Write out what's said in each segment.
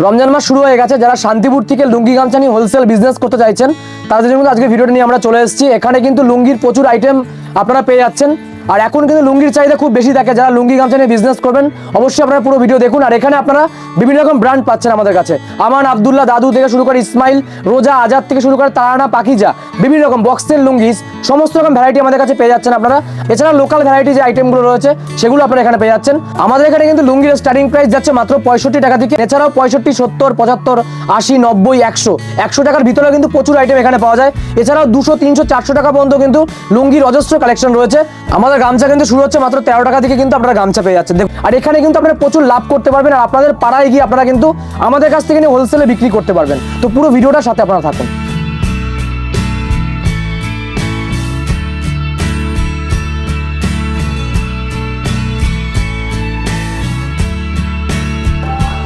রমজান মাস শুরু হয়ে গেছে। যারা শান্তিপুর থেকে লুঙ্গি গামছা নিয়ে হোলসেল বিজনেস করতে চাইছেন তাদের জন্য আজকে ভিডিওটা নিয়ে আমরা চলে এসেছি। এখানে কিন্তু লুঙ্গির প্রচুর আইটেম আপনারা পেয়ে যাচ্ছেন। আর এখন কিন্তু লুঙ্গির চাহিদা খুব বেশি থাকে। যারা লুঙ্গি গামছা নিয়ে বিজনেস করবেন অবশ্যই আপনারা পুরো ভিডিও দেখুন। আর এখানে আপনারা বিভিন্ন রকম ব্র্যান্ড পাচ্ছেন আমাদের কাছে। আমান, আব্দুল্লাহ, দাদু থেকে শুরু করে ইসমাইল, রোজা, আজাদ থেকে শুরু করে তারানা, পাকিজা, বিভিন্ন রকম বক্সের লুঙ্গিস সমস্ত রকম ভ্যারাইটি আমাদের কাছে পেয়ে যাচ্ছেন আপনারা। এছাড়া লোকাল ভ্যারাইটি যে আইটেমগুলো রয়েছে সেগুলো আপনারা এখানে পেয়ে যাচ্ছেন। আমাদের এখানে কিন্তু লুঙ্গির স্টার্টিং প্রাইস যাচ্ছে মাত্র 65 টাকা থেকে। এছাড়াও 65, 70, 75, 80, 90, 100 টাকার ভিতরে কিন্তু প্রচুর আইটেম এখানে পাওয়া যায়। এছাড়াও 200, 300, 400 টাকা পর্যন্ত কিন্তু লুঙ্গির অজস্র কালেকশন রয়েছে। আমাদের গামছা কিন্তু শুরু হচ্ছে মাত্র 13 টাকা থেকে কিন্তু আপনারা গামছা পেয়ে যাচ্ছেন। আর এখানে কিন্তু আপনারা প্রচুর লাভ করতে পারবেন। আর আপনাদের পাড়ায় গিয়ে আপনারা কিন্তু আমাদের কাছ থেকে হোলসেলে বিক্রি করতে পারবেন। তো পুরো ভিডিওটার সাথে আপনারা থাকুন।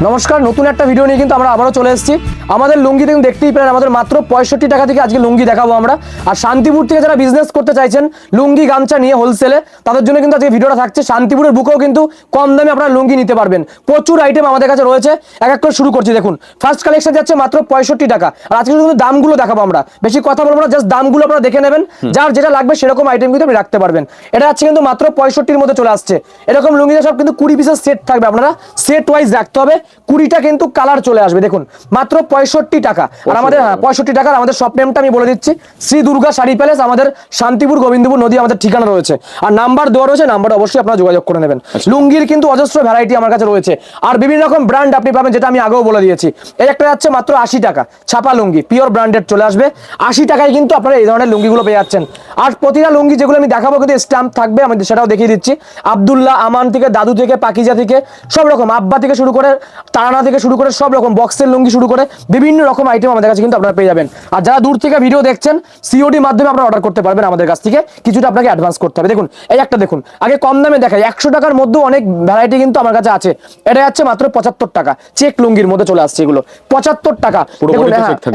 নমস্কার, নতুন একটা ভিডিও নিয়ে কিন্তু আমরা আবারও চলে এসেছি। আমাদের লুঙ্গি কিন্তু দেখতেই পেলেন, আমাদের মাত্র 65 টাকা থেকে আজকে লুঙ্গি দেখাবো আমরা। আর শান্তিপুর থেকে যারা বিজনেস করতে চাইছেন লুঙ্গি গামছা নিয়ে হোলসেলে, তাদের জন্য কিন্তু আজকে ভিডিওটা থাকছে। শান্তিপুরের বুকেও কিন্তু কম দামে আপনারা লুঙ্গি নিতে পারবেন। প্রচুর আইটেম আমাদের কাছে রয়েছে। এক এক করে শুরু করছি। দেখুন, ফার্স্ট কালেকশন যাচ্ছে মাত্র 65 টাকা। আর আজকে কিন্তু দামগুলো দেখাবো আমরা, বেশি কথা বলবো না, জাস্ট দামগুলো আপনারা দেখে নেবেন। যার যেটা লাগবে সেরকম আইটেম কিন্তু আপনি রাখতে পারবেন। এটা আছে কিন্তু মাত্র 65-র মধ্যে চলে আসছে। এরকম লুঙ্গিতে সব কিন্তু 20 পিসের সেট থাকবে। আপনারা সেট ওয়াইজ রাখতে হবে। 20টা কিন্তু কালার চলে আসবে। দেখুন, মাত্র 65 টাকা। আর আমাদের 65 টাকার আমাদের শপ নেমটা আমি বলে দিচ্ছি, শ্রী দুর্গা শাড়ি প্যালেস, আমাদের শান্তিপুর গোবিন্দপুর নদী আমাদের ঠিকানা রয়েছে। আর নাম্বার দেওয়া রয়েছে, নাম্বারটা অবশ্যই আপনারা যোগাযোগ করে নেবেন। লুঙ্গির কিন্তু অজস্র ভ্যারাইটি আমার কাছে রয়েছে। আর বিভিন্ন রকম ব্র্যান্ড আপনি পাবেন, যেটা আমি আগেও বলে দিয়েছি। এই একটা যাচ্ছে মাত্র 80 টাকা, ছাপা লুঙ্গি, পিওর ব্র্যান্ডেড চলে আসবে। 80 টাকায় কিন্তু আপনারা এই ধরনের লুঙ্গিগুলো পেয়ে যাচ্ছেন। আর প্রতিটা লুঙ্গি যেগুলো আমি দেখাবো কিন্তু স্ট্যাম্প থাকবে, আমি সেটাও দেখিয়ে দিচ্ছি। আব্দুল্লাহ, আমান থেকে, দাদু থেকে, পাকিজা থেকে, সব রকম, আব্বা থেকে শুরু করে, তারানা থেকে শুরু করে, সব রকম বক্সের লুঙ্গি শুরু করে বিভিন্ন রকম আইটেম আমাদের কাছে কিন্তু আপনারা পেয়ে যাবেন। আর যারা দূর থেকে ভিডিও দেখছেন, সিওডি মাধ্যমে আপনারা অর্ডার করতে পারবেন আমাদের কাছ থেকে। কিছুটা আপনাকে অ্যাডভান্স করতে হবে। দেখুন, এই একটা দেখুন, আগে কম দামে দেখাই। 100 টাকার মধ্যেও অনেক ভ্যারাইটি কিন্তু আমার কাছে আছে। এটা যাচ্ছে মাত্র 75 টাকা। চেক লুঙ্গির মধ্যে চলে আসছে এগুলো 75 টাকা। দেখুন,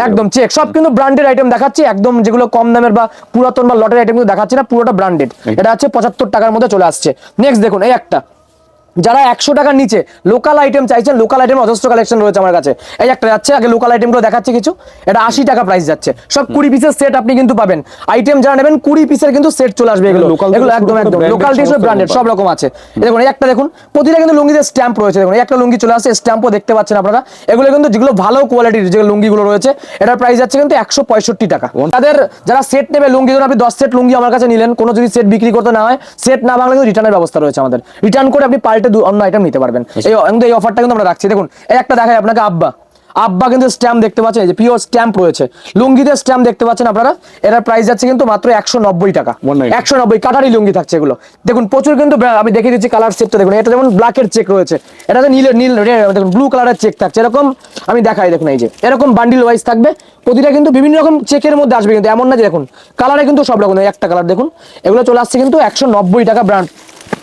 একদম চেক, সব কিন্তু ব্র্যান্ডেড আইটেম দেখাচ্ছি। একদম যেগুলো কম দামের বা পুরাতন বা লটের আইটেম কিন্তু দেখাচ্ছি না, পুরোটা ব্র্যান্ডেড। এটা হচ্ছে 75 টাকার মধ্যে চলে আসছে। নেক্সট দেখুন, এই একটা, যারা 100 টাকার নিচে লোকাল আইটেম চাইছেন, লোকাল আইটেম অজস্র কালেকশন রয়েছে আমার কাছে। এই একটা যাচ্ছে, আগে লোকাল আইটেমগুলো দেখাচ্ছি কিছু। এটা 80 টাকা প্রাইস যাচ্ছে। সব 20 পিসের সেট আপনি কিন্তু পাবেন। আইটেম যারা নেবেন 20 পিসের কিন্তু সেট চলে আসবে। এগুলো একদম লোকাল টিস ব্র্যান্ডেড সব রকম আছে। দেখুন, এই একটা দেখুন, প্রতিটা কিন্তু লুঙ্গিতে স্ট্যাম্প রয়েছে। দেখুন, এই একটা লুঙ্গি চলে আসছে, স্ট্যাম্পও দেখতে পাচ্ছেন আপনারা। এগুলো কিন্তু যেগুলো ভালো কোয়ালিটির যে লুঙ্গিগুলো রয়েছে, এটার প্রাইস যাচ্ছে কিন্তু 165 টাকা। তাদের যারা সেট নেবে লুঙ্গি, ধরুন আপনি 10 সেট লুঙ্গি আমার কাছে নিলেন, কোনো যদি সেট বিক্রি করতে না হয়, সেট না ভাঙলে কিন্তু রিটার্নের ব্যবস্থা রয়েছে আমাদের। রিটার্ন করে আপনি পাল্টে অন্য আইটেম নিতে পারবেন। এই অফারটা কিন্তু আমরা রাখছি। দেখুন, এই একটা দেখাই আপনাকে, আব্বা কিন্তু স্ট্যাম্প দেখতে পাচ্ছেন, এই যে পিওর স্ট্যাম্প রয়েছে। লুঙ্গিতে স্ট্যাম্প দেখতে পাচ্ছেন আপনারা। এটার প্রাইস যাচ্ছে কিন্তু মাত্র 190 টাকা। 190 কাটারি লুঙ্গি থাকছে এগুলো। দেখুন, প্রচুর কিন্তু আমি দেখিয়ে দিচ্ছি কালার সেটটা। দেখুন, এটা যেমন ব্ল্যাকের চেক রয়েছে, এটাতে নীল দেখুন ব্লু কালারের চেক থাকছে। এরকম আমি দেখাই, দেখুন এই যে এরকম বান্ডিল ওয়াইজ থাকবে। প্রতিটা কিন্তু বিভিন্ন রকম চেকের মধ্যে আসবে, কিন্তু এমন না যে দেখুন কালারে কিন্তু সব রকম। একটা কালার দেখুন, এগুলো চলে আসছে কিন্তু 190 টাকা ব্র্যান্ড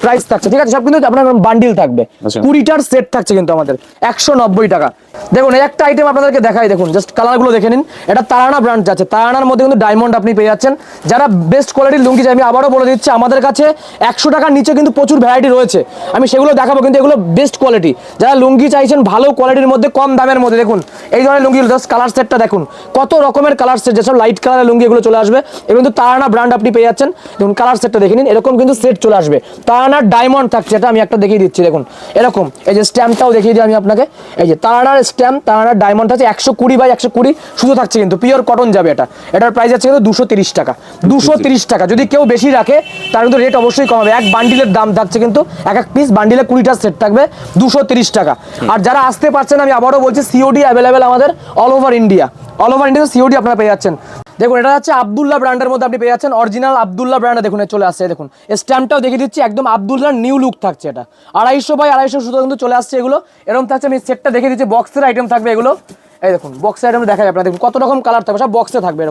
প্রাইস থাকছে। ঠিক আছে, সব কিন্তু আপনার বান্ডিল থাকবে। 20টার সেট থাকছে কিন্তু আমাদের 190 টাকা। দেখুন, এই একটা আইটেম আপনাদেরকে দেখাই। দেখুন, জাস্ট কালারগুলো দেখে নিন। এটা তারানা ব্র্যান্ড যাচ্ছে। তারানার মধ্যে কিন্তু ডায়মন্ড আপনি পেয়ে যাচ্ছেন। যারা বেস্ট কোয়ালিটির লুঙ্গি চাই, আমি আবারও বলে দিচ্ছি, আমাদের কাছে 100 টাকার নিচে কিন্তু প্রচুর ভ্যারাইটি রয়েছে। আমি সেগুলো দেখাবো, কিন্তু এগুলো বেস্ট কোয়ালিটি। যারা লুঙ্গি চাইছেন ভালো কোয়ালিটির মধ্যে, কম দামের মধ্যে, দেখুন এই ধরনের লুঙ্গি। জাস্ট কালার সেটটা দেখুন, কত রকমের কালার সেট, যেসব লাইট কালারের লুঙ্গি এগুলো চলে আসবে। এগুলো কিন্তু তারানা ব্র্যান্ড আপনি পেয়ে যাচ্ছেন। দেখুন, কালার সেটটা দেখে নিন, এরকম কিন্তু সেট চলে আসবে। তারানার ডায়মন্ড থাকছে, এটা আমি একটা দেখিয়ে দিচ্ছি। দেখুন, এরকম এই যে স্ট্যাম্পটাও দেখিয়ে দিই আমি আপনাকে। এই যে তারানার স্ট্যাম্প, তারানার ডায়মন্ড আছে। 120/120 শুধু থাকছে, কিন্তু পিওর কটন যাবে এটা। এটার প্রাইস আছে কিন্তু 230 টাকা। 230 টাকা। যদি কেউ বেশি রাখে তার কিন্তু রেট অবশ্যই কমাবে। এক বান্ডিলের দাম থাকছে কিন্তু, এক এক পিস বান্ডিলে 20টা সেট থাকবে, 230 টাকা। আর যারা আসতে পারছেন, আমি আবারও বলছি, সিওডি অ্যাভেলেবেল আমাদের all over India. All over India COD আপনারা পেয়ে যাচ্ছেন। দেখুন, এটা হচ্ছে আব্দুল্লাহ ব্র্যান্ডের মধ্যে আপনি পেয়ে যাচ্ছেন। অরিজিনাল আব্দুল্লাহ ব্র্যান্ড দেখুন চলে আসছে। দেখুন, স্ট্যাম্পটাও দেখিয়ে দিচ্ছি, একদম আব্দুল্লাহর নিউ লুক থাকছে। এটা 250/250 শুধু কিন্তু চলে আসছে। এগুলো এরকম থাকছে। আমি সেটটা দেখিয়ে দিচ্ছি, বক্সের আইটেম থাকবে এগুলো। এই দেখুন, বক্সের আইটেম দেখা যায় আপনারা। দেখুন কত রকম কালার থাকবে, সব বক্সে থাকবে।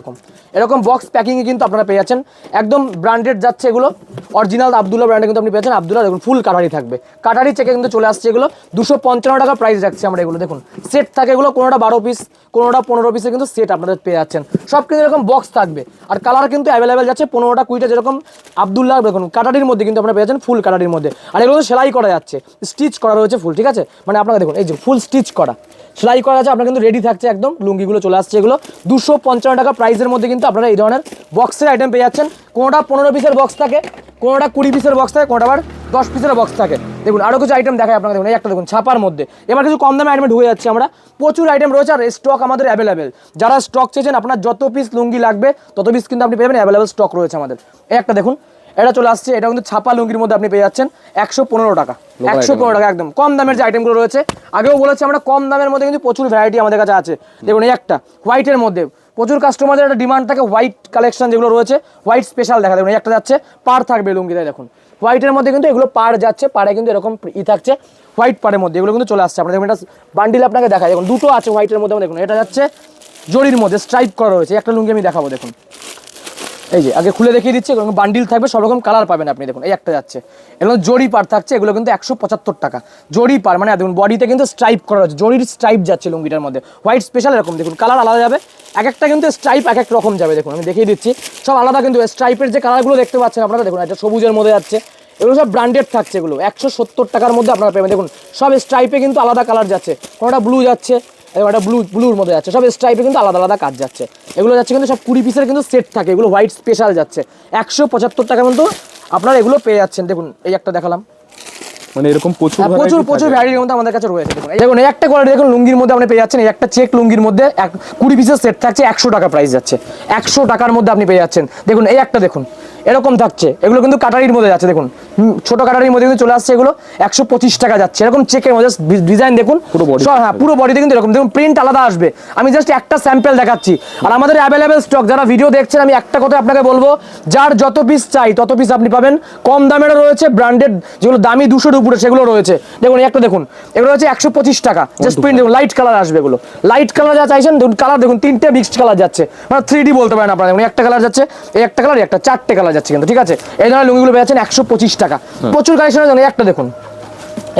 এরকম বক্স প্যাকিংয়ে কিন্তু আপনারা পেয়ে যাচ্ছেন। একদম ব্র্যান্ডেড যাচ্ছে এগুলো। অরিজিনাল আব্দুল্লাহ ব্র্যান্ডে কিন্তু আপনি পেয়েছেন। আব্দুল্লাহ দেখুন ফুল কাটারি থাকবে, কাটারি চেকে কিন্তু চলে আসছে এগুলো। 255 টাকা প্রাইস রাখছি আমরা এগুলো। দেখুন, সেট থাকে এগুলো, কোনোটা 12 পিস, কোনোটা 15 পিসের কিন্তু সেট আপনাদের পেয়ে যাচ্ছেন। সব কিন্তু এরকম বক্স থাকবে। আর কালার কিন্তু অ্যাভেলেবেল যাচ্ছে 15টা 20টা। যেরকম আব্দুল্লাহ দেখুন কাটারির মধ্যে কিন্তু আপনারা পেয়ে যাচ্ছেন, ফুল কাটারির মধ্যে। আর এগুলো সেলাই করা যাচ্ছে, স্টিচ করা রয়েছে ফুল। ঠিক আছে, মানে আপনাকে দেখুন এই যে ফুল স্টিচ করা, সেলাই করা আছে, আপনার কিন্তু রেডি থাকছে একদম লুঙ্গিগুলো চলে আসছে। এগুলো 255 টাকা প্রাইসের মধ্যে কিন্তু আপনারা এই ধরনের বক্সের আইটেম পেয়ে যাচ্ছেন। কোনোটা 15 পিসের বক্স থাকে, কোনোটা 20 পিসের বক্স থাকে, কোনোটা আবার 10 পিসের বক্স থাকে। দেখুন আরও কিছু আইটেম দেখায় আপনাকে, দেখুন এই একটা দেখুন ছাপার মধ্যে। এবার কিছু কম দামে আইটেমে ঢুকে যাচ্ছে আমরা, প্রচুর আইটেম রয়েছে আর স্টক আমাদের অ্যাভেলেবেল। যারা স্টক চেয়েছেন, আপনার যত পিস লুঙ্গি লাগবে তত পিস কিন্তু আপনি পেয়ে যাবেন, অ্যাভেলেবেল স্টক রয়েছে আমাদের। এই একটা দেখুন, এটা চলে আসছে, এটা কিন্তু ছাপা লুঙ্গির মধ্যে আপনি পেয়ে যাচ্ছেন 115 টাকা। 115 টাকা একদম কম দামের যে আইটেমগুলো রয়েছে, আগেও বলেছি আমরা কম দামের মধ্যে কিন্তু প্রচুর ভ্যারাইটি আমাদের কাছে আছে। দেখুন এই একটা হোয়াইটের মধ্যে প্রচুর কাস্টমারদের একটা ডিমান্ড থাকে, হোয়াইট কালেকশন যেগুলো রয়েছে, হোয়াইট স্পেশাল দেখা। দেখুন এই একটা যাচ্ছে পার থাকবে লুঙ্গিতে, দেখুন হোয়াইটের মধ্যে কিন্তু এগুলো পার যাচ্ছে, পারে কিন্তু এরকম থাকছে হোয়াইট পাড়ের মধ্যে, এগুলো কিন্তু চলে আসছে। আপনার দেখুন এটা বান্ডিল আপনাকে দেখায়, দেখুন দুটো আছে হোয়াইটের মধ্যে। দেখুন এটা যাচ্ছে জরির মধ্যে স্ট্রাইপ করা রয়েছে, একটা লুঙ্গি আমি দেখাবো। দেখুন এই যে আগে খুলে দেখিয়ে দিচ্ছি, বান্ডিল থাকবে, সব রকম কালার পাবেন আপনি। দেখুন এই একটা যাচ্ছে, এগুলো জরি পার থাকছে, এগুলো কিন্তু 175 টাকা জরি পার, মানে দেখুন বডিতে কিন্তু স্ট্রাইপ করা হচ্ছে, জরির স্ট্রাইপ যাচ্ছে লুঙ্গিটার মধ্যে, হোয়াইট স্পেশাল এরকম। দেখুন কালার আলাদা যাবে, এক একটা কিন্তু স্ট্রাইপ এক এক রকম যাবে। দেখুন আমি দেখিয়ে দিচ্ছি, সব আলাদা কিন্তু স্ট্রাইপের যে কালারগুলো দেখতে পাচ্ছেন আপনারা, দেখুন এটা সবুজের মধ্যে যাচ্ছে, এগুলো সব ব্র্যান্ডেড থাকছে, এগুলো 170 টাকার মধ্যে আপনারা পাবেন। দেখুন সব স্ট্রাইপে কিন্তু আলাদা কালার যাচ্ছে, কোনোটা ব্লু যাচ্ছে, একটা ব্লুর মধ্যে যাচ্ছে, সব স্ট্রাইপে কিন্তু আলাদা আলাদা কাজ যাচ্ছে। এগুলো যাচ্ছে কিন্তু সব 20 পিসের কিন্তু সেট থাকে, এগুলো হোয়াইট স্পেশাল যাচ্ছে 175 টাকার মতো আপনারা এগুলো পেয়ে যাচ্ছেন। দেখুন এই একটা দেখালাম, মানে এরকম প্রচুর ভ্যারাইটির মধ্যে আমাদের কাছে রয়েছে। দেখুন দেখুন এই একটা কোয়ালিটি দেখুন লুঙ্গির মধ্যে আপনি পেয়ে যাচ্ছেন, এই একটা চেক লুঙ্গির মধ্যে 20 পিসের সেট থাকছে, 100 টাকা প্রাইস যাচ্ছে, 100 টাকার মধ্যে আপনি পেয়ে যাচ্ছেন। দেখুন এই একটা দেখুন এরকম থাকছে, এগুলো কিন্তু কাটারির মধ্যে যাচ্ছে, দেখুন ছোট কাটারির মধ্যে কিন্তু চলে আসছে, এগুলো 125 টাকা যাচ্ছে। এরকম চেকের মধ্যে ডিজাইন দেখুন পুরো বডি, হ্যাঁ পুরো বডিতে কিন্তু এরকম দেখুন প্রিন্ট আলাদা আসবে। আমি জাস্ট একটা স্যাম্পল দেখাচ্ছি, আর আমাদের অ্যাভেলেবেল স্টক। যারা ভিডিও দেখছেন, আমি একটা কথা আপনাকে বলবো, যার যত পিস চাই তত পিস আপনি পাবেন। কম দামেরও রয়েছে, ব্র্যান্ডেড যেগুলো দামি 200-র উপরে সেগুলো রয়েছে। দেখুন একটা দেখুন, এগুলো হচ্ছে 125 টাকা জাস্ট প্রিন্ট। দেখুন লাইট কালার আসবে, এগুলো লাইট কালার যা চাইছেন দেখুন, কালার দেখুন 3টে মিক্সড কালার যাচ্ছে, মানে 3D বলতে পারেন আপনারা। দেখুন একটা কালার যাচ্ছে, এই একটা কালার, একটা 4টে কালার যাচ্ছে কিন্তু, ঠিক আছে। এই ধরনের লুঙ্গিগুলো পেয়ে যাচ্ছেন 125 টাকা, প্রচুর কালেকশন আছে। একটা দেখুন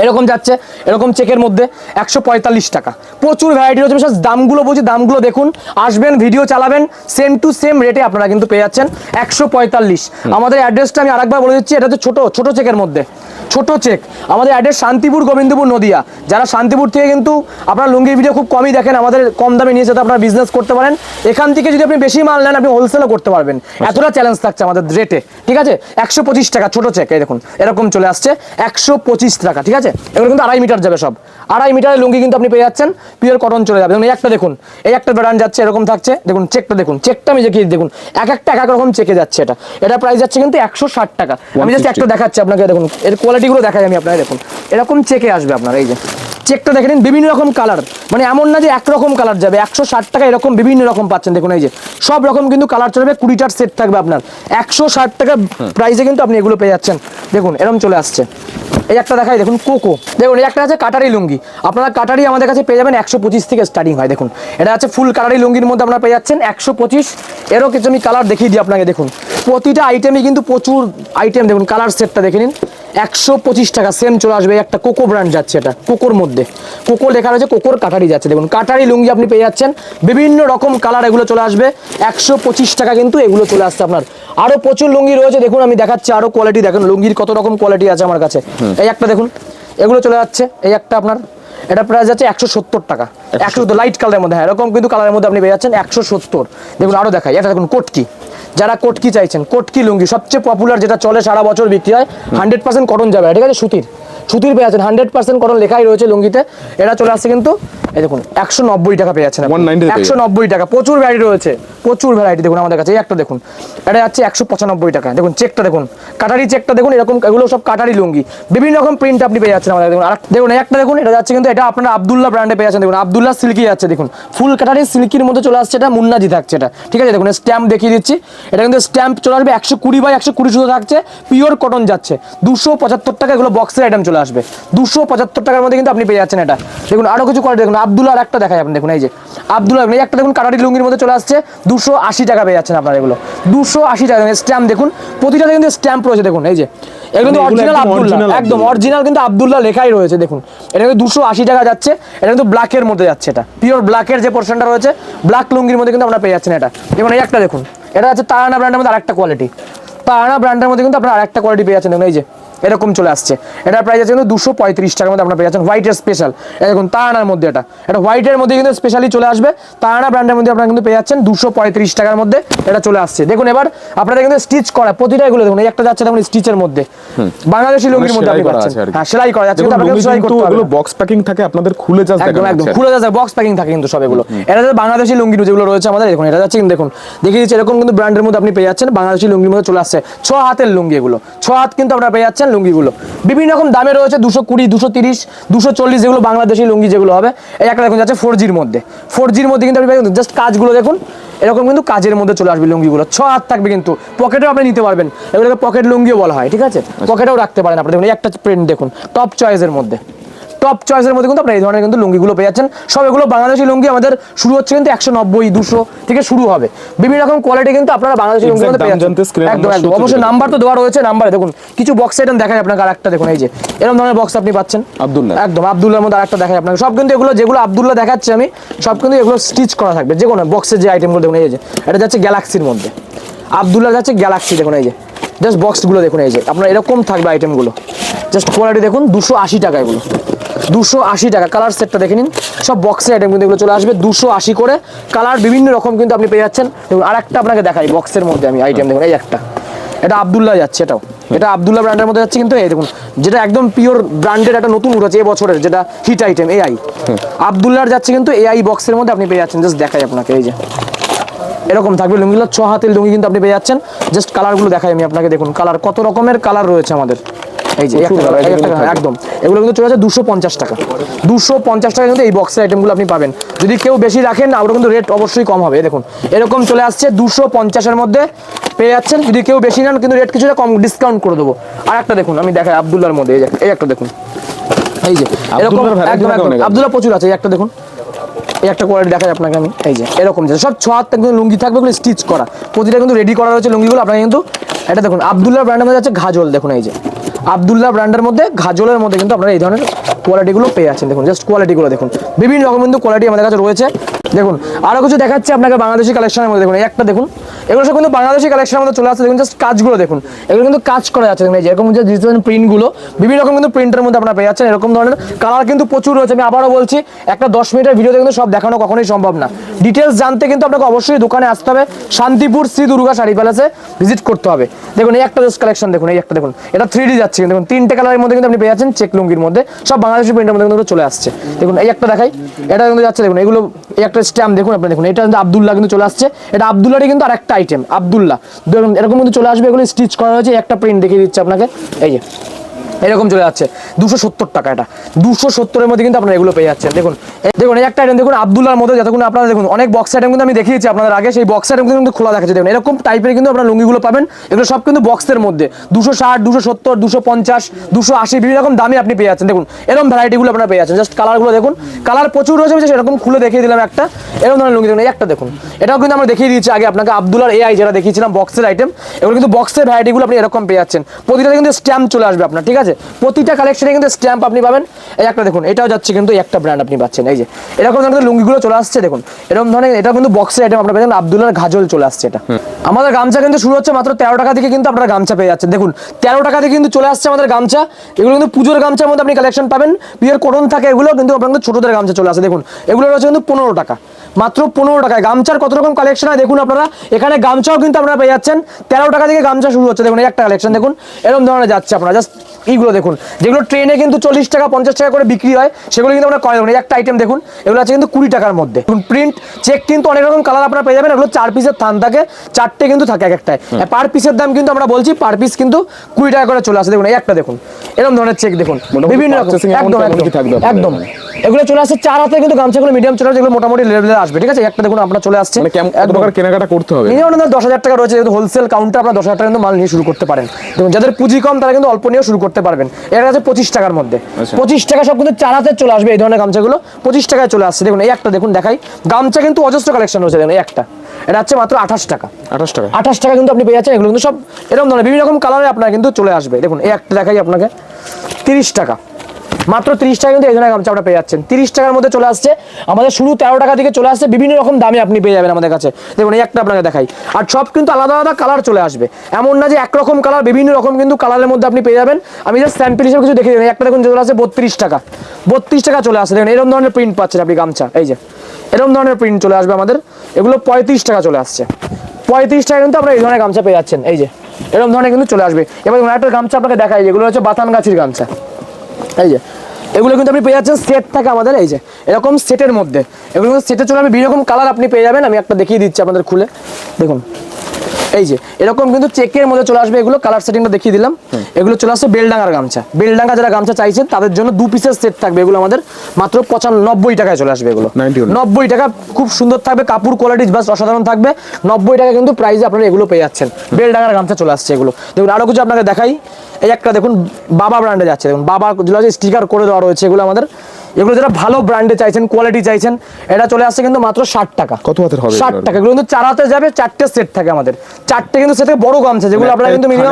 এরকম যাচ্ছে, এরকম চেকের মধ্যে 145 টাকা, প্রচুর ভ্যারাইটি রয়েছে। বিশেষ দামগুলো বলছি, দামগুলো দেখুন, আসবেন ভিডিও চালাবেন, সেম টু সেম রেটে আপনারা কিন্তু পেয়ে যাচ্ছেন 145। আমাদের অ্যাড্রেসটা আমি আরেকবার বলে দিচ্ছি, এটা হচ্ছে ছোট চেকের মধ্যে, ছোট চেক। আমাদের অ্যাড্রেস শান্তিপুর, গোবিন্দপুর, নদিয়া। যারা শান্তিপুর থেকে কিন্তু আপনারা লুঙ্গির ভিডিও খুব কমই দেখেন, আমাদের কম দামে নিয়ে যেতে আপনারা বিজনেস করতে পারেন। এখান থেকে যদি আপনি বেশি মাল নেন, আপনি হোলসেলও করতে পারবেন, এতটা চ্যালেঞ্জ থাকছে আমাদের রেটে, ঠিক আছে। 125 টাকা ছোট চেক, এই দেখুন এরকম চলে আসছে 125 টাকা, ঠিক আছে। এগুলো কিন্তু 2.5 মিটার যাবে, সব 2.5 মিটারের লুঙ্গি কিন্তু আপনি পেয়ে যাচ্ছেন, পিওর কটন চলে যাবে। দেখুন এই একটা দেখুন, এই একটা ব্র্যান্ড যাচ্ছে এরকম থাকছে, দেখুন চেকটা দেখুন, চেকটা আমি দেখিয়ে দেখুন, এক একটা এক এক রকম চেকে যাচ্ছে। এটা প্রাইস যাচ্ছে কিন্তু 160 টাকা। আমি জাস্ট একটা দেখাচ্ছি আপনাকে, দেখুন এর কোয়ালিটিগুলো দেখাই আমি আপনাকে। দেখুন এরকম চেকে আসবে আপনার, এই যে চেকটা দেখে নিন, বিভিন্ন রকম কালার, মানে এমন না যে একরকম কালার যাবে। 160 টাকা এরকম বিভিন্ন রকম পাচ্ছেন, দেখুন এই যে সব রকম কিন্তু কালার চলবে, 20টার সেট থাকবে আপনার 160 টাকা প্রাইসে কিন্তু আপনি এগুলো পেয়ে যাচ্ছেন। দেখুন এরকম চলে আসছে, এই একটা দেখাই, দেখুন কোকো। দেখুন এই একটা আছে কাটারি লুঙ্গি, আপনারা কাটারি আমাদের কাছে পেয়ে যাবেন 125 থেকে স্টার্টিং হয়। দেখুন এটা আছে ফুল কাটারি লুঙ্গির মধ্যে আপনারা পেয়ে যাচ্ছেন 125। এরও কিছু আমি কালার দেখিয়ে দিই আপনাকে। দেখুন প্রতিটা আইটেমই কিন্তু প্রচুর আইটেম, দেখুন কালার সেটটা দেখে নিন, 125 টাকা সেম চলে আসবে। একটা কোকো ব্র্যান্ড যাচ্ছে, এটা কোকোর মধ্যে, কোকো লেখা রয়েছে, কোকোর কাটারি যাচ্ছে। দেখুন কাটারি লুঙ্গি আপনি পেয়ে যাচ্ছেন, বিভিন্ন রকম কালার এগুলো চলে আসবে 125 টাকা কিন্তু এগুলো চলে আসছে আপনার। আরো প্রচুর লুঙ্গি রয়েছে, দেখুন আমি দেখাচ্ছি আরো কোয়ালিটি। দেখুন লুঙ্গির কত রকম কোয়ালিটি আছে আমার কাছে। এই একটা দেখুন, এগুলো চলে যাচ্ছে, এই একটা আপনার, এটা প্রাইস যাচ্ছে 170 টাকা, 170 লাইট কালারের মধ্যে, হ্যাঁ এরকম কিন্তু কালারের মধ্যে আপনি পেয়ে যাচ্ছেন 170। দেখুন আরো দেখাই, এটা দেখুন কোটকি, যারা কোটকি চাইছেন, কোটকি লুঙ্গি সবচেয়ে পপুলার, যেটা চলে সারা বছর বিক্রি হয়, 100% কটন যাবে, ঠিক আছে, সুতির পেয়ে যাচ্ছেন, 100% কটন লেখাই রয়েছে লুঙ্গিতে। এটা চলে আসছে কিন্তু এই দেখুন 190 টাকা পেয়ে যাচ্ছেন, 190 টাকা, প্রচুর ভ্যারাইটি রয়েছে, প্রচুর ভ্যারাইটি দেখুন আমাদের কাছে। এই একটা দেখুন, এটা যাচ্ছে 195 টাকা। দেখুন চেকটা দেখুন, কাটারি চেকটা দেখুন, এরকম এগুলো সব কাটারি লুঙ্গি, বিভিন্ন রকম প্রিন্ট আপনি পেয়ে যাচ্ছেন আমাদের। দেখুন আর দেখুন এই একটা দেখুন, এটা যাচ্ছে কিন্তু, এটা আপনারা আব্দুল্লাহ ব্র্যান্ডে পেয়ে যাচ্ছেন। দেখুন আব্দুল্লাহ সিল্কি যাচ্ছে, দেখুন ফুল কাটারি সিল্কির মধ্যে চলে আসছে, এটা মুন্নাজি থাকছে এটা, ঠিক আছে। দেখুন স্ট্যাম্প দেখিয়ে দিচ্ছি, এটা কিন্তু স্ট্যাম্প চলে আসবে 120 বাই 120 শুধু থাকছে, পিওর কটন যাচ্ছে 275 টাকা। এগুলো বক্সের আইটেম চলে আসবে 275 টাকার মধ্যে কিন্তু আপনি পেয়ে যাচ্ছেন এটা। দেখুন আরো কিছু কোয়ালিটি দেখুন, আব্দুল্লাহ একটা দেখাই আপনি, দেখুন এই যে আব্দুল্লাহ, এই একটা দেখুন কাটারি লুঙ্গির মধ্যে চলে আসছে, 280 টাকা পেয়ে যাচ্ছেন আপনারা এগুলো, 280 টাকা। স্ট্যাম্প দেখুন, প্রতিটাতে কিন্তু স্ট্যাম্প রয়েছে, দেখুন এই যে এগুলো কিন্তু অরিজিনাল আব্দুল্লাহ, একদম অরিজিনাল কিন্তু আব্দুল্লাহ লেখাই রয়েছে। দেখুন এটা কিন্তু 280 টাকা যাচ্ছে, এটা কিন্তু ব্ল্যাকের মধ্যে যাচ্ছে, এটা পিওর ব্ল্যাকের যে পোর্শনটা রয়েছে, ব্ল্যাক লুঙ্গির মধ্যে কিন্তু আপনারা পেয়ে যাচ্ছেন এটা। দেখুন এই একটা দেখুন, এটা হচ্ছে তারানা ব্র্যান্ডের মধ্যে আরেকটা কোয়ালিটি, তারানা ব্র্যান্ডের মধ্যে কিন্তু আপনারা আরেকটা কোয়ালিটি পেয়ে যাচ্ছেন। দেখুন এই যে এরকম চলে আসছে। এটার প্রাইস আছে কিন্তু 235 টাকার মধ্যে আপনারা পেয়ে যাচ্ছেন হোয়াইটের স্পেশাল। দেখুন তারানার মধ্যে এটা হোয়াইটের মধ্যে কিন্তু স্পেশালি চলে আসবে, তারানা ব্র্যান্ডের মধ্যে আপনারা কিন্তু পেয়ে যাচ্ছেন 235 টাকার মধ্যে এটা চলে আসছে। দেখুন এবার আপনারা কিন্তু স্টিচ করা প্রতিটা এগুলো দেখুন, এই একটা যাচ্ছে দেখুন স্টিচের মধ্যে, বাংলাদেশি লুঙ্গির মধ্যে আপনি পাচ্ছেন। হ্যাঁ সেলাই করা যাচ্ছে, কিন্তু আপনাকে সেলাই করতে হবে। এগুলো বক্স প্যাকিং থাকে, আপনাদের খুলে জাস্ট একদম একদম খুলে যাচ্ছে, বক্স প্যাকিং থাকে কিন্তু সব এগুলো। এটা যে বাংলাদেশি লুঙ্গি যেগুলো রয়েছে আমাদের, দেখুন এটা যাচ্ছে কিন্তু দেখুন দেখিয়ে দিচ্ছি, এরকম কিন্তু ব্র্যান্ডের মধ্যে আপনি পেয়ে যাচ্ছেন বাংলাদেশি লুঙ্গির মধ্যে চলে আসছে। 6 হাতের লুঙ্গি এগুলো, 6 হাত কিন্তু আপনারা পেয়ে যাচ্ছেন লুঙ্গিগুলো বিভিন্ন রকম দামে রয়েছে, 220, 230, 240 যেগুলো বাংলাদেশি লুঙ্গি যেগুলো হবে। এই একটা দেখুন যাচ্ছে 4G'র মধ্যে, 4G'র মধ্যে কিন্তু আপনি জাস্ট কাজগুলো দেখুন এরকম কিন্তু কাজের মধ্যে চলে আসবে লুঙ্গিগুলো। 6 হাত থাকবে কিন্তু পকেটেও আপনি নিতে পারবেন, এগুলোকে পকেট লুঙ্গিও বলা হয়, ঠিক আছে, পকেটেও রাখতে পারেন আপনি। দেখুন এই একটা প্রিন্ট দেখুন টপ চয়েসের মধ্যে, টপ চয়েসের মধ্যে কিন্তু আপনারা এই ধরনের কিন্তু লুঙ্গিগুলো পেয়ে যাচ্ছেন। সব এগুলো বাংলাদেশি লুঙ্গি আমাদের শুরু হচ্ছে কিন্তু 190, 200 থেকে শুরু হবে, বিভিন্ন রকম কোয়ালিটি কিন্তু আপনারা বাংলাদেশি লুঙ্গির মধ্যে পেয়ে যাচ্ছেন। একদম একদম অবশ্যই নাম্বার তো দেওয়া রয়েছে, নাম্বারে দেখুন কিছু বক্স আইটেম দেখায় আপনাকে, আরেকটা দেখুন এই যে এরকম ধরনের বক্স আপনি পাচ্ছেন আব্দুল্লাহ, একদম আব্দুল্লাহর মধ্যে আরেকটা দেখায় আপনাকে। সব কিন্তু এগুলো যেগুলো আব্দুল্লাহ দেখাচ্ছে আমি, সব কিন্তু এগুলো স্টিচ করা থাকবে যে কোনো বক্সের যে আইটেমগুলো দেখুন এই যে এটা যাচ্ছে গ্যালাক্সির মধ্যে, আব্দুল্লাহ যাচ্ছে গ্যালাক্সি। দেখুন এই যে জাস্ট বক্সগুলো দেখুন এই যে আপনার এরকম থাকবে আইটেমগুলো, জাস্ট কোয়ালিটি দেখুন 280 টাকা এগুলো, 280 টাকা। কালার সেটটা দেখে নিন, সব বক্সের আইটেম কিন্তু এগুলো চলে আসবে 280 করে, কালার বিভিন্ন রকম কিন্তু আপনি পেয়ে যাচ্ছেন। দেখুন আর একটা আপনাকে দেখাই বক্সের মধ্যে আমি আইটেম দেখুন, এই একটা এটা আব্দুল্লাহ যাচ্ছে, এটাও এটা আব্দুল্লাহ ব্র্যান্ডের মধ্যে যাচ্ছে কিন্তু এই দেখুন যেটা একদম পিওর ব্র্যান্ডের একটা নতুন উঠেছে এবছরের যেটা হিট আইটেম এআই, আব্দুল্লাহর যাচ্ছে কিন্তু এআই বক্সের মধ্যে আপনি পেয়ে যাচ্ছেন। জাস্ট দেখাই আপনাকে এই যে এরকম থাকবে লুঙ্গিগুলো, 6 হাতের লুঙ্গি কিন্তু আপনি পেয়ে যাচ্ছেন। জাস্ট কালারগুলো দেখাই আমি আপনাকে, দেখুন কালার কত রকমের কালার রয়েছে আমাদের এই যে একদম এগুলো কিন্তু চলে যাচ্ছে 250 টাকা, 250 টাকা কিন্তু এই বক্সের আইটেমগুলো আপনি পাবেন। যদি কেউ বেশি রাখেন আরও কিন্তু রেট অবশ্যই কম হবে। দেখুন এরকম চলে আসছে 250-এর মধ্যে পেয়ে যাচ্ছেন, যদি কেউ বেশি নেন কিন্তু রেট কিছুটা কম ডিসকাউন্ট করে দেবো। আর একটা দেখুন আমি দেখাই আব্দুল্লাহর মধ্যে, এই একটা দেখুন এই যে এরকম একদম আব্দুল্লাহ প্রচুর আছে, এই একটা দেখুন এই একটা কোয়ালিটি দেখাই আপনাকে আমি এই যে এরকম যে সব 6 হাত কিন্তু লুঙ্গি থাকবে, এগুলো স্টিচ করা, প্রতিটা কিন্তু রেডি করা রয়েছে লুঙ্গিগুলো আপনাকে কিন্তু। এটা দেখুন আব্দুল্লাহ ব্র্যান্ডের মধ্যে আছে ঘাজল, দেখুন এই যে আব্দুল্লাহ ব্র্যান্ডের মধ্যে ঘাজলের মধ্যে কিন্তু আপনারা এই ধরনের কোয়ালিটিগুলো পেয়ে যাচ্ছেন। দেখুন জাস্ট কোয়ালিটিগুলো দেখুন, বিভিন্ন রকম কিন্তু কোয়ালিটি আমাদের কাছে রয়েছে। দেখুন আরও কিছু দেখাচ্ছি আপনাকে বাংলাদেশি কালেকশনের মধ্যে, দেখুন এই একটা দেখুন এগুলো সব কিন্তু বাংলাদেশি কালেকশনের মধ্যে চলে আসছে। দেখুন জাস্ট কাজগুলো দেখুন, এগুলো কিন্তু কাজ করা যাচ্ছে দেখুন এই যে এরকম যে ডিজিটাল প্রিন্টগুলো বিভিন্ন রকম কিন্তু প্রিন্টের মধ্যে আপনারা পেয়ে যাচ্ছেন। এরকম ধরনের কালার কিন্তু প্রচুর রয়েছে, আমি আবারও বলছি একটা 10 মিনিটের ভিডিওতে কিন্তু সব দেখানো কখনোই সম্ভব না। ডিটেলস জানতে কিন্তু আপনাকে অবশ্যই দোকানে আসতে হবে, শান্তিপুর শ্রী দুর্গা শাড়ি প্যালেসে ভিজিট করতে হবে। দেখুন এই একটা জাস্ট কালেকশন দেখুন, এই একটা দেখুন এটা 3D যাচ্ছে দেখুন, 3টে কালারের মধ্যে কিন্তু আপনি পেয়ে যাচ্ছেন চেক লুঙ্গির মধ্যে, সব বাংলাদেশি প্রিন্টের মধ্যে কিন্তু চলে আসছে। দেখুন এই একটা দেখাই, এটা কিন্তু যাচ্ছে দেখুন এগুলো এই একটা স্ট্যাম্প দেখুন আপনি, দেখুন এটা কিন্তু আব্দুল্লাহ কিন্তু চলে আসছে, এটা আব্দুল্লাহরই কিন্তু আর একটা আইটেম আব্দুল্লাহ দেখুন এরকম কিন্তু চলে আসবে, এগুলো স্টিচ করা হয়েছে। একটা প্রিন্ট দেখিয়ে দিচ্ছে আপনাকে এই যে এরকম চলে যাচ্ছে 270 টাকা, এটা 270-এর মধ্যে কিন্তু আপনারা এগুলো পেয়ে যাচ্ছেন। দেখুন দেখুন এই একটা আইটেম দেখুন আব্দুল্লাহর মধ্যে, যতক্ষণ আপনারা দেখুন অনেক বক্স আইটেম কিন্তু আমি দেখিয়েছি আপনাদের আগে, সেই বক্স আইটেম কিন্তু খোলা দেখাচ্ছে। দেখুন এরকম টাইপের কিন্তু আপনারা লুঙ্গিগুলো পাবেন, এগুলো সব কিন্তু বক্সের মধ্যে 260, 270, 250, 280 বিভিন্ন রকম দামে আপনি পেয়ে যাচ্ছেন। দেখুন এরকম ভ্যারাইটিগুলো আপনারা পেয়ে যাচ্ছেন। জাস্ট কালারগুলো দেখুন, কালার প্রচুর রয়েছে, সেরকম খুলে দেখিয়ে দিলাম একটা এরকম ধরনের লুঙ্গি। দেখুন এই একটা দেখুন, এটাও কিন্তু আমরা দেখিয়ে দিয়েছি আগে আপনাকে আব্দুল্লাহর এআই যেটা দেখিয়েছিলাম বক্সের আইটেম, এগুলো কিন্তু বক্সের ভ্যারাইটিগুলো আপনি এরকম পেয়ে যাচ্ছেন। প্রতিটাতে কিন্তু স্ট্যাম্প চলে আসবে আপনার, ঠিক আছে, প্রতিটা কালেকশনে কিন্তু স্ট্যাম্প আপনি পাবেন। এই একটা দেখুন এটাও যাচ্ছে কিন্তু একটা ব্র্যান্ড আপনি পাচ্ছেন, এই যে এরকম ধরনের লুঙ্গিগুলো চলে আসছে। দেখুন এরকম ধরনের এটা কিন্তু বক্সের আইটেম আপনারা পেয়ে যাবেন, আব্দুল্লাহর ঘাজল চলে আসছে। এটা আমাদের গামছা কিন্তু শুরু হচ্ছে মাত্র 13 টাকা থেকে কিন্তু আপনারা গামছা পেয়ে যাচ্ছেন। দেখুন 13 টাকা থেকে কিন্তু চলে আসছে আমাদের গামছা, এগুলো কিন্তু পুজোর গামছার মধ্যে আপনি কালেকশন পাবেন, পিওর কটন থাকে এগুলো, কিন্তু আপনাদের ছোটদের গামছা চলে আসে। দেখুন এগুলো রয়েছে কিন্তু 15 টাকা, মাত্র 15 টাকায় গামছার কত রকম কালেকশন হয় দেখুন আপনারা এখানে। গামছাও কিন্তু আপনারা পেয়ে যাচ্ছেন 13 টাকা থেকে গামছা শুরু হচ্ছে। দেখুন এই একটা কালেকশন দেখুন এরকম ধরনের যাচ্ছে, আপনারা জাস্ট এইগুলো দেখুন যেগুলো ট্রেনে কিন্তু 40 টাকা 50 টাকা করে বিক্রি হয়, সেগুলো কিন্তু আমরা করে দেখুন এই একটা আইটেম দেখুন, এগুলো আছে কিন্তু 20 টাকার মধ্যে। দেখুন প্রিন্ট চেক কিন্তু অনেক রকম কালার আপনারা পেয়ে যাবেন, এগুলো 4 পিসের থান থাকে, 4টে কিন্তু থাকে এক একটায়, পার পিসের দাম কিন্তু আমরা বলছি পার পিস কিন্তু 20 টাকা করে চলে আসে। দেখুন এই একটা দেখুন এরকম ধরনের চেক দেখুন বিভিন্ন রকম একদম একদম এগুলো চলে আসছে 4 হাতে কিন্তু গামছাগুলো মিডিয়াম চলে আসে, যেগুলো মোটামুটি লেভেলে আসবে, ঠিক আছে। একটা দেখুন আপনারা চলে আসছে কেনাকাটা করতে হবে মিনিমাম 10,000 টাকা রয়েছে, যেহেতু হোলসেল কাউন্টার আপনারা 10,000 টাকা কিন্তু মাল নিয়ে শুরু করতে পারেন। দেখুন যাদের পুঁজি কম তারা কিন্তু অল্প নিয়ে শুরু করতে পারবেন। এর কাছে 25 টাকার মধ্যে 25 টাকা সব কিন্তু 4 হাতে চলে আসবে, এই ধরনের গামছাগুলো 25 টাকায় চলে আসছে। দেখুন এই একটা দেখুন দেখাই, গামছা কিন্তু অজস্র কালেকশন রয়েছে। দেখুন এই একটা এটা হচ্ছে মাত্র 28 টাকা, 28 টাকা কিন্তু আপনি পেয়ে যাচ্ছেন। এগুলো কিন্তু সব এরকম ধরনের বিভিন্ন রকম কালারে আপনারা কিন্তু চলে আসবে। দেখুন এই একটা দেখাই আপনাকে 30 টাকা, মাত্র 30 টাকা কিন্তু এই ধরনের গামছা আপনারা পেয়ে যাচ্ছেন। 30 টাকার মধ্যে চলে আসছে আমাদের, শুরু 13 টাকা থেকে চলে আসছে, বিভিন্ন রকম দামে আপনি পেয়ে যাবেন আমাদের কাছে। দেখুন এই একটা আপনাকে দেখাই, আর সব কিন্তু আলাদা আলাদা কালার চলে আসবে, এমন না যে একরকম কালার, বিভিন্ন রকম কিন্তু কালারের মধ্যে আপনি পেয়ে যাবেন। আমি জাস্ট স্যাম্পল হিসেবে কিছু দেখে দিই। একটা দেখুন চলে আসছে 32 টাকা, 32 টাকা চলে আসছে। দেখুন এরকম ধরনের প্রিন্ট পাচ্ছেন আপনি গামছা, এই যে এরকম ধরনের প্রিন্ট চলে আসবে আমাদের, এগুলো 35 টাকা চলে আসছে। 35 টাকা কিন্তু আপনারা এই ধরনের গামছা পেয়ে যাচ্ছেন, এই যে এরকম ধরনের কিন্তু চলে আসবে। এবার একটা গামছা আপনাকে দেখাই, যেগুলো হচ্ছে বাতান গাছির গামছা, এই যে এগুলো কিন্তু আপনি পেয়ে যাচ্ছেন সেট থাকে আমাদের, এই যে এরকম সেটের মধ্যে, এগুলো কিন্তু সেটে চলে আসবে, বিভিন্ন রকম কালার আপনি পেয়ে যাবেন। আমি একটা দেখিয়ে দিচ্ছি আপনাদের খুলে, দেখুন এই যে এরকম কিন্তু চেকের মধ্যে চলে আসবে, এগুলো কালার সেটিংটা দেখিয়ে দিলাম। এগুলো চলে আসছে বেলডাঙ্গার গামছা, বেলডাঙ্গা যারা গামছা চাইছেন তাদের জন্য 2 পিসের সেট থাকবে, এগুলো আমাদের মাত্র 95 টাকায় চলে আসবে। এগুলো 90 টাকা, খুব সুন্দর থাকবে, কাপড় কোয়ালিটি বাস অসাধারণ থাকবে। 90 টাকা কিন্তু প্রাইসে আপনারা এগুলো পেয়ে যাচ্ছেন, বেলডাঙ্গার গামছা চলে আসছে এগুলো। দেখুন আরো কিছু আপনাকে দেখাই, এই একটা দেখুন বাবা ব্র্যান্ডে যাচ্ছে, দেখুন বাবা যেগুলো স্টিকার করে দেওয়া রয়েছে, এগুলো আমাদের, এগুলো যারা ভালো ব্র্যান্ডে চাইছেন, কোয়ালিটি চাইছেন, এটা চলে আসছে কিন্তু মাত্র 60 টাকা। কত হাতের হবে 60 টাকা, এগুলো কিন্তু 4 হাতে যাবে, 4টে সেট থাকে আমাদের, 4টে কিন্তু সেটে বড় গামছা, যেগুলো আপনারা কিন্তু মিনিমাম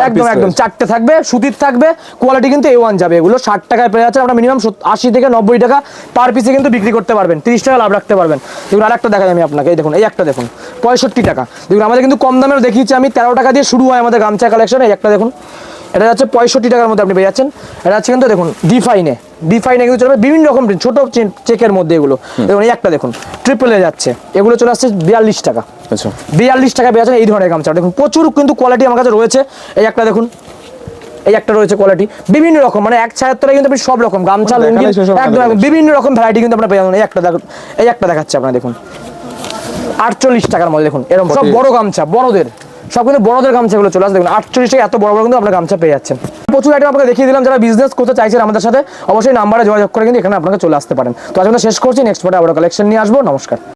একদম একদম 4টে থাকবে, সুতির থাকবে, কোয়ালিটি কিন্তু A1 যাবে। এগুলো 60 টাকায় পেয়ে যাচ্ছে, আপনারা মিনিমাম 80 থেকে 90 টাকা পার পিসে কিন্তু বিক্রি করতে পারবেন, 30 টাকা লাভ রাখতে পারবেন। দেখুন আরেকটা দেখাই আমি আপনাকে, এই দেখুন এই একটা দেখুন 65 টাকা। দেখুন আমাদের কিন্তু কম দামের দেখিয়েছি আমি, 13 টাকা দিয়ে শুরু হয় আমাদের গামছা কালেকশন। এই একটা দেখুন, এটা হচ্ছে 65 টাকার মধ্যে আপনি পেয়ে যাচ্ছেন। এটা হচ্ছে কিন্তু দেখুন ডিফাইনে কিন্তু চলবে, বিভিন্ন রকম ছোট চেকের মধ্যে এগুলো। দেখুন এই একটা দেখুন ট্রিপল এ যাচ্ছে, এগুলো চলে আসছে 42 টাকা। আচ্ছা 42 টাকা পেয়ে যাচ্ছেন এই ধরনের গামছা। দেখুন প্রচুর কিন্তু কোয়ালিটি আমার কাছে রয়েছে। এই একটা দেখুন, এই একটা রয়েছে কোয়ালিটি, বিভিন্ন রকম, মানে এক ছায়ার তলায় কিন্তু আপনি সব রকম গামছা লুঙ্গি একদম একদম বিভিন্ন রকম ভ্যারাইটি কিন্তু আপনারা পেয়ে যাবেন। এই একটা দেখাচ্ছে আপনারা, দেখুন 48 টাকার মধ্যে, দেখুন এরকম সব বড় গামছা, বড়দের সব কিন্তু বড়দের গামছাগুলো চলে আসে। দেখুন 48 টাকা এত বড় বড় কিন্তু আপনার গামছা পেয়ে যাচ্ছেন। প্রচুর আইটেম আপনাকে দেখিয়ে দিলাম, যারা বিজনেস করতে চাইছেন আমাদের সাথে অবশ্যই নাম্বারে যোগাযোগ করে কিন্তু এখানে আপনাকে চলে আসতে পারেন। তো আজ আমরা শেষ করছি, নেক্সট পার্টে আবার কালেকশন নিয়ে আসবো। নমস্কার।